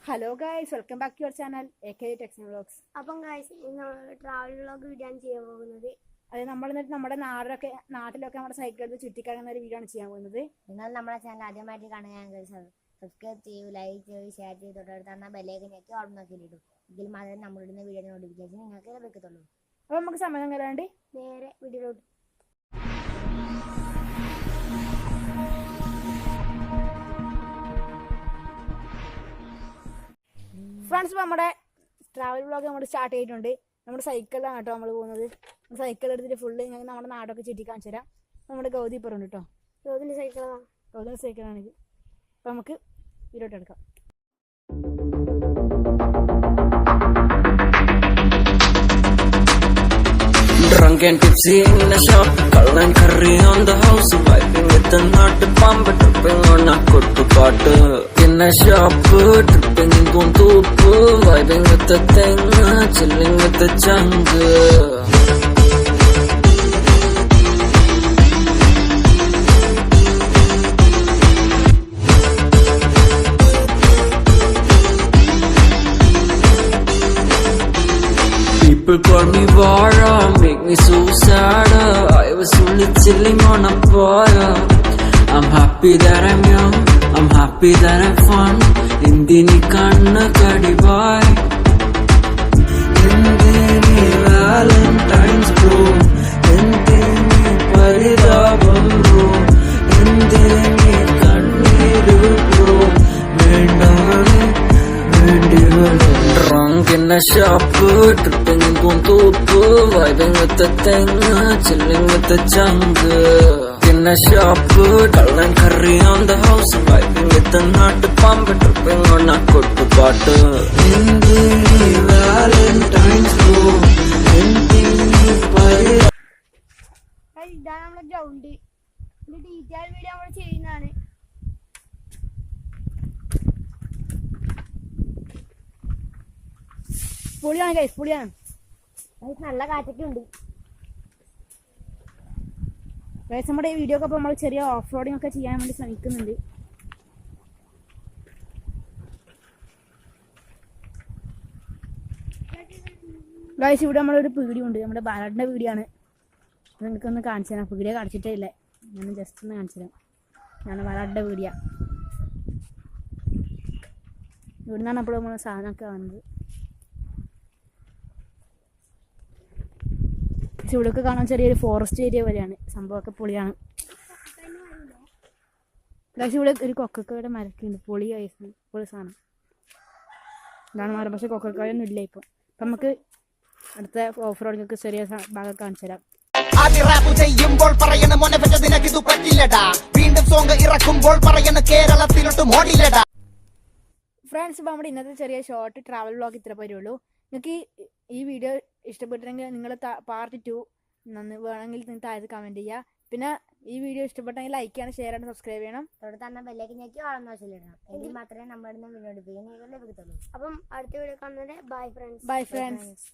Hello guys, welcome back to your channel AK techs vlogs. അപ്പം guys ഇന്ന് travel vlog video ആണ് ചെയ്യാൻ പോകുന്നത്. അത് നമ്മൾ നമ്മുടെ നാട്ടിലൊക്കെ നമ്മുടെ സൈക്കിൾ എടുത്ത് ചുറ്റിക്കറങ്ങുന്ന ഒരു വീഡിയോ ആണ് ചെയ്യാൻ പോകുന്നത്. നിങ്ങൾ നമ്മുടെ ചാനൽ ആദ്യമായിട്ട് കാണുകയാണെങ്കിൽ സബ്സ്ക്രൈബ് ചെയ്യൂ, ലൈക്ക് ചെയ്യൂ, ഷെയർ ചെയ്ത് തൊട്ടടുത്ത് ബെല്ലൈക്കൻ ഞെക്കി ഓൾ നോക്കിയിടും. ഇതിൽ മാത്രമേ നമ്മളിടുന്ന വീഡിയോ നോട്ടിഫിക്കേഷൻ നിങ്ങൾക്ക് ലഭിക്കത്തുള്ളൂ. അപ്പോൾ നമുക്ക് സമയം കളയാണ്ട് നേരെ വീഡിയോയിലോട്ട്. ഫ്രണ്ട്സ്, ഇപ്പോൾ നമ്മുടെ ട്രാവൽ വ്ലോഗ് നമ്മൾ സ്റ്റാർട്ട് ചെയ്തിട്ടുണ്ട്. നമ്മുടെ സൈക്കിളിലാണ് കേട്ടോ നമ്മൾ പോകുന്നത്. സൈക്കിൾ എടുത്തിട്ട് ഫുള്ള് ഞാൻ നമ്മുടെ നാടൊക്കെ ചുറ്റി കാണിച്ചു തരാം. നമ്മുടെ ഗൗതി പുറമുണ്ട് കേട്ടോ. ഗൗതിൻ്റെ സൈക്കിളാണ്. ഗൗതിൻ്റെ സൈക്കിളാണിത്. അപ്പോൾ നമുക്ക് വീഡിയോട്ട് എടുക്കാം. Drunk and tipsy in the shop, cull and curry on the house, vibing with the nut pump, tripping on a kuttu paatu. In the shop, tripping in Guntup, vibing with the thing, chilling with the chunk. People call me Vara, make me so sad. I was only chilling on a fire. I'm happy that I'm young, I'm happy that I'm fun. Indini kanna kadibai, Indini Valentine's bro, Indini paridabam bro, Indini kanniru bro, vendane vendivale. Drunk in a shop, tripping in Guntup, vibing with the thing, chilling with the chunk. In a shop, cull and curry on the house, vibing with the nut pump, tripping on a kuttu paatu. Indini Valentine's bro, Indini paridabam. ഇതാണ് നമ്മുടെ ground. ഇത് detail video നമ്മൾ ചെയ്യുന്നതാണ്. പൊളിയാണ് guys, പൊളിയാണ്. നല്ല കാറ്റൊക്കെ ഉണ്ട്. ഗൈസ്, നമ്മുടെ ഈ വീഡിയോ ഒക്കെ നമ്മൾ ചെറിയ ഓഫ് റോഡിങ് ഒക്കെ ചെയ്യാൻ വേണ്ടി ശ്രമിക്കുന്നുണ്ട്. ഗൈസ്, ഇവിടെ നമ്മളൊരു പീടിയുണ്ട്. നമ്മുടെ ബാലൻ്റെ പീടിയാണ്. നിങ്ങൾക്കൊന്ന് കാണിച്ചു തരാം. പീടിയ കാണിച്ചിട്ടേ ഇല്ലേ, ഞാൻ ജസ്റ്റ് ഒന്ന് കാണിച്ചു തരാം. ഞാൻ ബാലൻ്റെ പീടിയ. ഇവിടെ നിന്നാണ് അപ്പോൾ നമ്മൾ സാധനമൊക്കെ കാണുന്നത്. ഇവിടെയൊക്കെ കാണാൻ ചെറിയൊരു ഫോറസ്റ്റ് ഏരിയ പോലെയാണ്. സംഭവമൊക്കെ പൊളിയാണ്. പക്ഷേ ഇവിടെ ഒരു കൊക്കക്കയുടെ മരക്കുണ്ട്. പൊളി ആയിരുന്നു, പൊളി സാധനം ഇതാണ് മരം. പക്ഷെ കൊക്കക്കായൊന്നും ഇല്ല ഇപ്പോൾ. അപ്പം നമുക്ക് അടുത്ത ഓഫ് റോഡിനൊക്കെ ചെറിയ ഭാഗം കാണിച്ചു തരാം. ചെയ്യുമ്പോൾ പറയണ മോനെ നിനക്കിത് പറ്റില്ലടാ, വീണ്ടും സോങ് ഇറക്കുമ്പോൾ പറയണ കേരളത്തിലോട്ടും ഓടില്ലടാ. ഫ്രണ്ട്സ്, ഇപ്പോൾ നമ്മുടെ ഇന്നത്തെ ചെറിയ ഷോർട്ട് ട്രാവൽ വ്ലോഗ് ഇത്ര വരുള്ളൂ. നിങ്ങൾക്ക് ഈ വീഡിയോ ഇഷ്ടപ്പെട്ടിട്ടുണ്ടെങ്കിൽ നിങ്ങൾ പാർട്ട് 2 വേണമെങ്കിൽ നിങ്ങൾ താഴത്ത് കമൻറ്റ് ചെയ്യുക. പിന്നെ ഈ വീഡിയോ ഇഷ്ടപ്പെട്ടെങ്കിൽ ലൈക്ക് ചെയ്യണം, ഷെയർ ചെയ്യണം, സബ്സ്ക്രൈബ് ചെയ്യണം. തൊട്ടടുത്ത് ബെല്ലൈക്കൻ ഞെക്കി ഓൾ നോക്കിയിടണം. എങ്കിൽ മാത്രമേ നമ്മളിടുന്ന വീഡിയോ നോട്ടിഫിക്കേഷൻ ലഭിക്കത്തുള്ളൂ. അപ്പം അടുത്ത വീഡിയോ കാണുന്നത്. Bye friends. Bye friends.